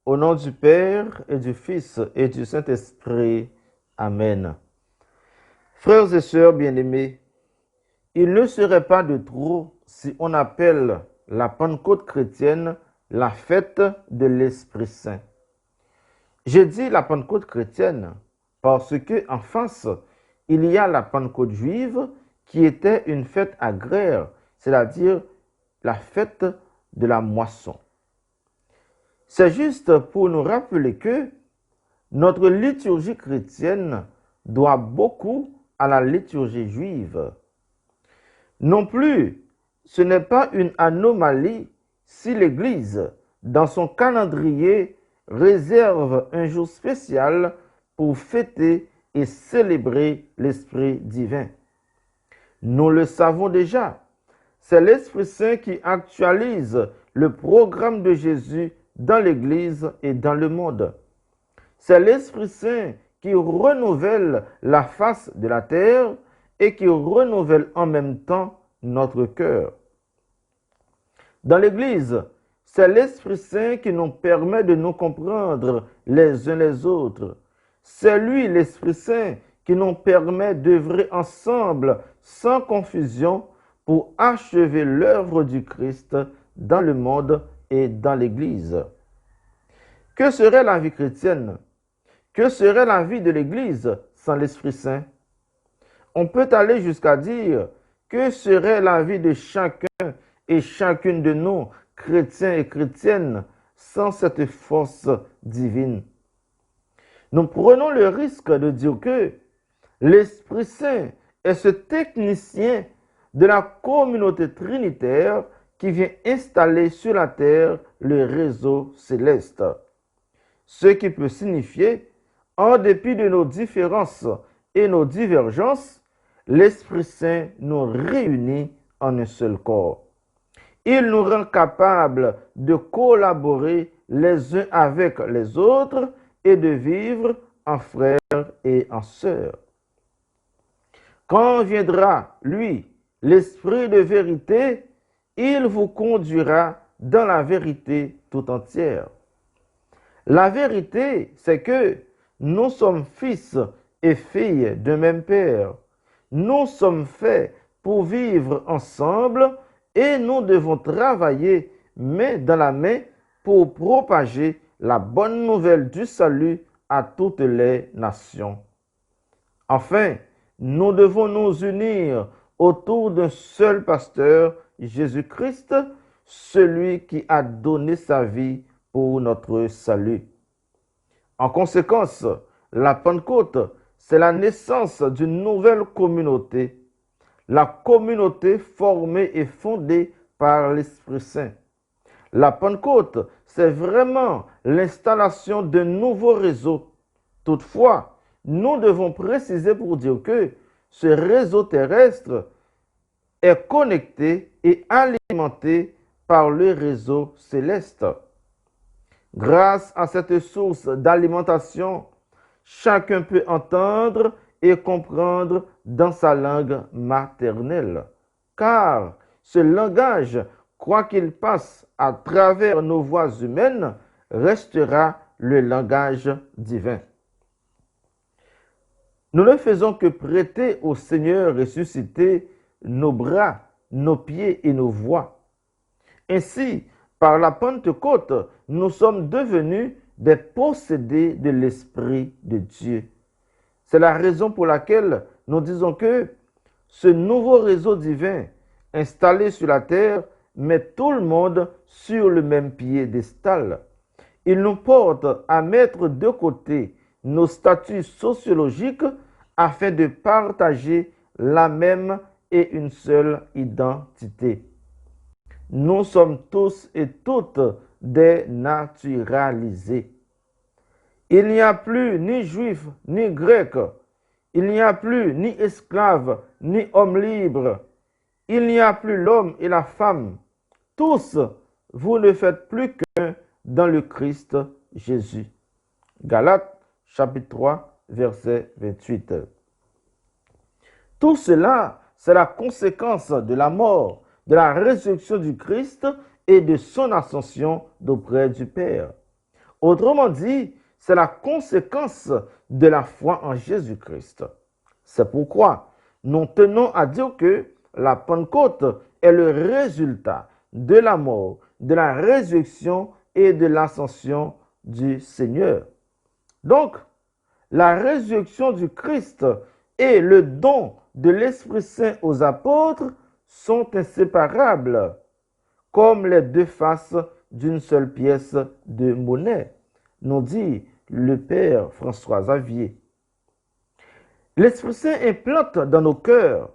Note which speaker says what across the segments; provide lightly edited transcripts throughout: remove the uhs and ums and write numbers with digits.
Speaker 1: Au nom du Père et du Fils et du Saint-Esprit. Amen. Frères et sœurs bien-aimés, il ne serait pas de trop si on appelle la Pentecôte chrétienne la fête de l'Esprit Saint. J'ai dit la Pentecôte chrétienne parce que en face, il y a la Pentecôte juive qui était une fête agraire, c'est-à-dire la fête de la moisson. C'est juste pour nous rappeler que notre liturgie chrétienne doit beaucoup à la liturgie juive. Non plus, ce n'est pas une anomalie si l'Église, dans son calendrier, réserve un jour spécial pour fêter et célébrer l'Esprit divin. Nous le savons déjà, c'est l'Esprit Saint qui actualise le programme de Jésus dans l'Église et dans le monde. C'est l'Esprit Saint qui renouvelle la face de la terre et qui renouvelle en même temps notre cœur. Dans l'Église, c'est l'Esprit Saint qui nous permet de nous comprendre les uns les autres. C'est lui, l'Esprit Saint, qui nous permet d'œuvrer ensemble sans confusion pour achever l'œuvre du Christ dans le monde et dans l'Église. Que serait la vie chrétienne? Que serait la vie de l'Église sans l'Esprit Saint? On peut aller jusqu'à dire que serait la vie de chacun et chacune de nous, chrétiens et chrétiennes, sans cette force divine. Nous prenons le risque de dire que l'Esprit Saint est ce technicien de la communauté trinitaire qui vient installer sur la terre le réseau céleste. Ce qui peut signifier, en dépit de nos différences et nos divergences, l'Esprit Saint nous réunit en un seul corps. Il nous rend capables de collaborer les uns avec les autres et de vivre en frères et en sœurs. Quand viendra, lui, l'Esprit de vérité, il vous conduira dans la vérité tout entière. La vérité, c'est que nous sommes fils et filles d'un même Père. Nous sommes faits pour vivre ensemble et nous devons travailler main dans la main pour propager la bonne nouvelle du salut à toutes les nations. Enfin, nous devons nous unir autour d'un seul pasteur, Jésus-Christ, celui qui a donné sa vie pour notre salut. En conséquence, la Pentecôte, c'est la naissance d'une nouvelle communauté, la communauté formée et fondée par l'Esprit Saint. La Pentecôte, c'est vraiment l'installation d'un nouveau réseau. Toutefois, nous devons préciser pour dire que ce réseau terrestre est connecté et alimenté par le réseau céleste. Grâce à cette source d'alimentation, chacun peut entendre et comprendre dans sa langue maternelle. Car ce langage, quoi qu'il passe à travers nos voix humaines, restera le langage divin. Nous ne faisons que prêter au Seigneur ressuscité nos bras, nos pieds et nos voix. Ainsi, par la Pentecôte, nous sommes devenus des possédés de l'Esprit de Dieu. C'est la raison pour laquelle nous disons que ce nouveau réseau divin installé sur la terre met tout le monde sur le même piédestal. Il nous porte à mettre de côté nos statuts sociologiques afin de partager la même et une seule identité. Nous sommes tous et toutes des naturalisés. Il n'y a plus ni juif ni grec. Il n'y a plus ni esclave ni homme libre. Il n'y a plus l'homme et la femme. Tous, vous ne faites plus qu'un dans le Christ Jésus. Galates chapitre 3, verset 28. Tout cela, c'est la conséquence de la mort, de la résurrection du Christ et de son ascension d'auprès du Père. Autrement dit, c'est la conséquence de la foi en Jésus-Christ. C'est pourquoi nous tenons à dire que la Pentecôte est le résultat de la mort, de la résurrection et de l'ascension du Seigneur. Donc, la résurrection du Christ et le don de l'Esprit Saint aux apôtres sont inséparables, comme les deux faces d'une seule pièce de monnaie, nous dit le Père François Xavier. L'Esprit Saint implante dans nos cœurs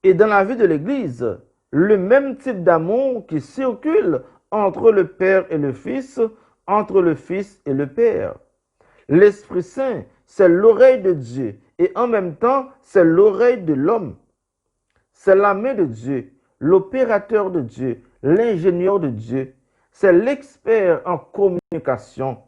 Speaker 1: et dans la vie de l'Église le même type d'amour qui circule entre le Père et le Fils, entre le Fils et le Père. L'Esprit Saint, c'est l'oreille de Dieu et en même temps, c'est l'oreille de l'homme. C'est la main de Dieu, l'opérateur de Dieu, l'ingénieur de Dieu. C'est l'expert en communication.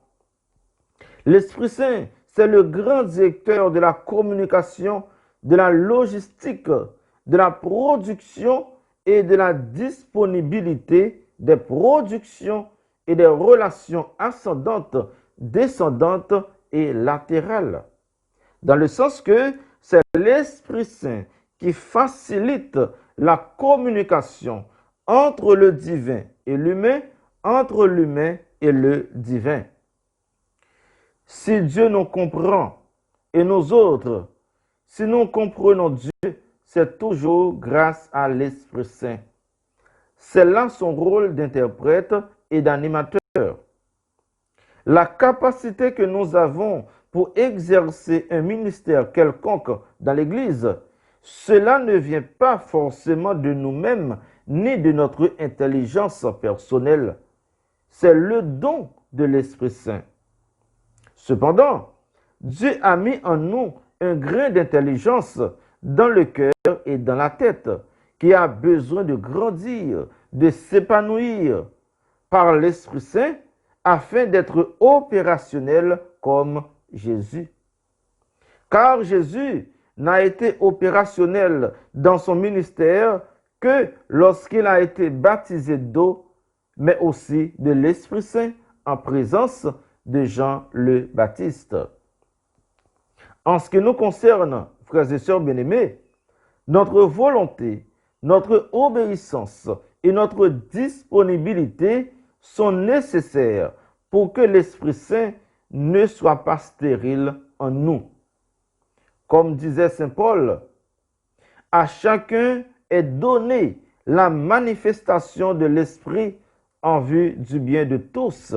Speaker 1: L'Esprit Saint, c'est le grand directeur de la communication, de la logistique, de la production et de la disponibilité des productions et des relations ascendantes, descendantes et latérales. Dans le sens que c'est l'Esprit Saint qui facilite la communication entre le divin et l'humain, entre l'humain et le divin. Si Dieu nous comprend et nous autres, si nous comprenons Dieu, c'est toujours grâce à l'Esprit Saint. C'est là son rôle d'interprète et d'animateur. La capacité que nous avons pour exercer un ministère quelconque dans l'Église, cela ne vient pas forcément de nous-mêmes ni de notre intelligence personnelle. C'est le don de l'Esprit Saint. Cependant, Dieu a mis en nous un grain d'intelligence dans le cœur et dans la tête qui a besoin de grandir, de s'épanouir par l'Esprit Saint afin d'être opérationnel comme Jésus. Car Jésus n'a été opérationnel dans son ministère que lorsqu'il a été baptisé d'eau, mais aussi de l'Esprit Saint en présence de Jean le Baptiste. En ce qui nous concerne, frères et sœurs bien-aimés, notre volonté, notre obéissance et notre disponibilité sont nécessaires pour que l'Esprit Saint ne soit pas stérile en nous. Comme disait saint Paul, à chacun est donnée la manifestation de l'Esprit en vue du bien de tous.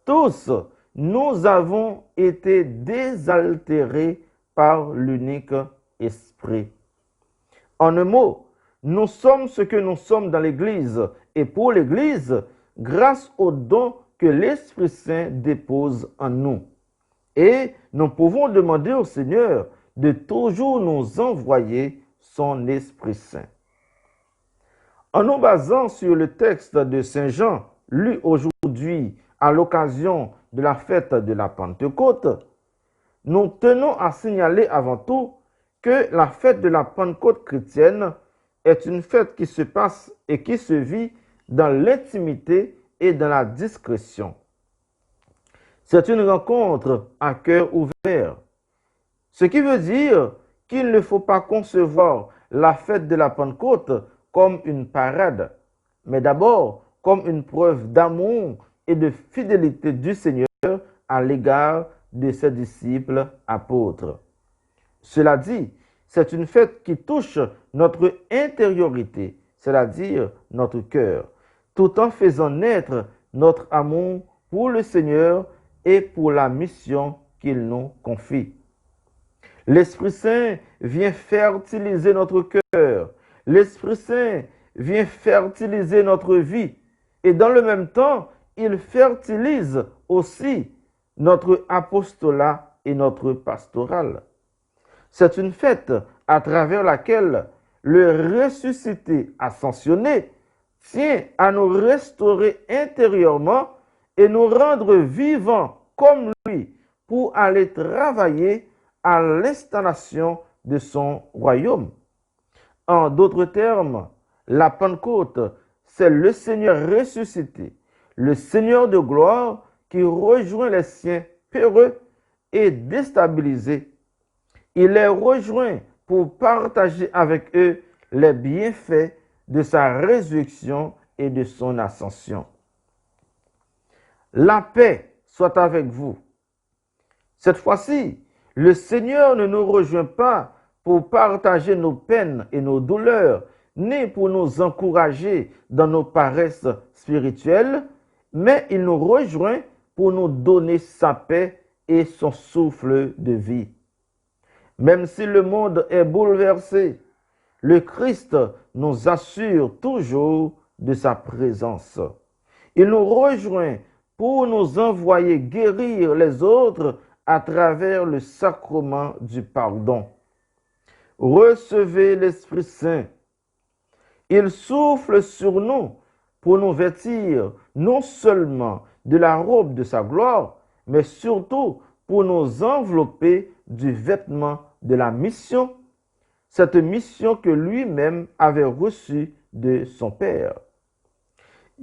Speaker 1: Tous, nous avons été désaltérés par l'unique Esprit. En un mot, nous sommes ce que nous sommes dans l'Église et pour l'Église, grâce au don que l'Esprit Saint dépose en nous. Et nous pouvons demander au Seigneur de toujours nous envoyer son Esprit Saint. En nous basant sur le texte de Saint Jean, lu aujourd'hui à l'occasion de la fête de la Pentecôte, nous tenons à signaler avant tout que la fête de la Pentecôte chrétienne est une fête qui se passe et qui se vit dans l'intimité et dans la discrétion. C'est une rencontre à cœur ouvert, ce qui veut dire qu'il ne faut pas concevoir la fête de la Pentecôte comme une parade, mais d'abord comme une preuve d'amour et de fidélité du Seigneur à l'égard de ses disciples apôtres. Cela dit, c'est une fête qui touche notre intériorité, c'est-à-dire notre cœur, tout en faisant naître notre amour pour le Seigneur et pour la mission qu'il nous confie. L'Esprit Saint vient fertiliser notre cœur. L'Esprit Saint vient fertiliser notre vie. Et dans le même temps, il fertilise aussi notre apostolat et notre pastoral. C'est une fête à travers laquelle le ressuscité ascensionné tient à nous restaurer intérieurement et nous rendre vivants comme lui pour aller travailler à l'installation de son royaume. En d'autres termes, la Pentecôte, c'est le Seigneur ressuscité, le Seigneur de gloire qui rejoint les siens peureux et déstabilisés. Il les rejoint pour partager avec eux les bienfaits de sa résurrection et de son ascension. La paix soit avec vous. Cette fois-ci, le Seigneur ne nous rejoint pas pour partager nos peines et nos douleurs, ni pour nous encourager dans nos paresses spirituelles, mais il nous rejoint pour nous donner sa paix et son souffle de vie. Même si le monde est bouleversé, le Christ nous assure toujours de sa présence. Il nous rejoint pour nous envoyer guérir les autres à travers le sacrement du pardon. Recevez l'Esprit Saint. Il souffle sur nous pour nous vêtir non seulement de la robe de sa gloire, mais surtout pour nous envelopper du vêtement de la mission, cette mission que lui-même avait reçue de son Père.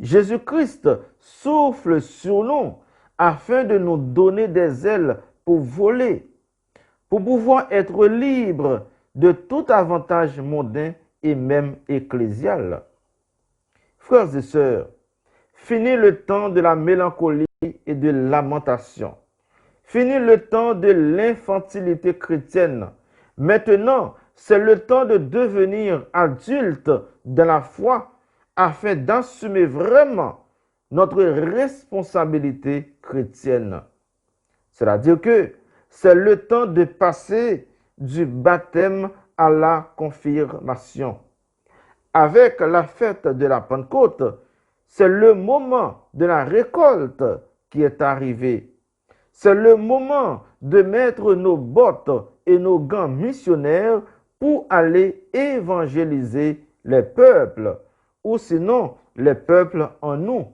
Speaker 1: Jésus-Christ souffle sur nous afin de nous donner des ailes pour voler, pour pouvoir être libres de tout avantage mondain et même ecclésial. Frères et sœurs, fini le temps de la mélancolie et de lamentation. Fini le temps de l'infantilité chrétienne. Maintenant, c'est le temps de devenir adulte dans la foi afin d'assumer vraiment notre responsabilité chrétienne. C'est-à-dire que c'est le temps de passer du baptême à la confirmation. Avec la fête de la Pentecôte, c'est le moment de la récolte qui est arrivé. C'est le moment de mettre nos bottes et nos gants missionnaires pour aller évangéliser les peuples, ou sinon les peuples en nous.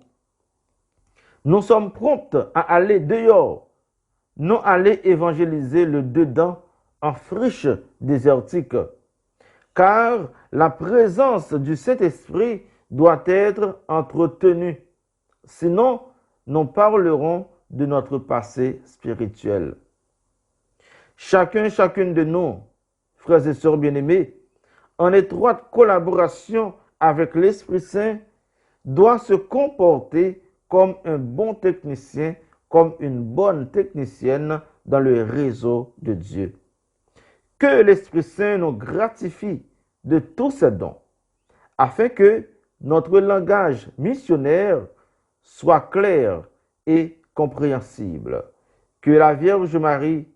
Speaker 1: Nous sommes prompts à aller dehors, non aller évangéliser le dedans en friche désertique, car la présence du Saint-Esprit doit être entretenue. Sinon, nous parlerons de notre passé spirituel. Chacune de nous, frères et sœurs bien-aimés, en étroite collaboration avec l'Esprit Saint, doit se comporter comme un bon technicien, comme une bonne technicienne dans le réseau de Dieu. Que l'Esprit Saint nous gratifie de tous ses dons, afin que notre langage missionnaire soit clair et compréhensible. Que la Vierge Marie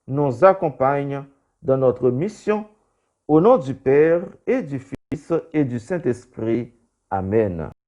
Speaker 1: nous accompagne dans notre mission. Au nom du Père et du Fils et du Saint-Esprit. Amen.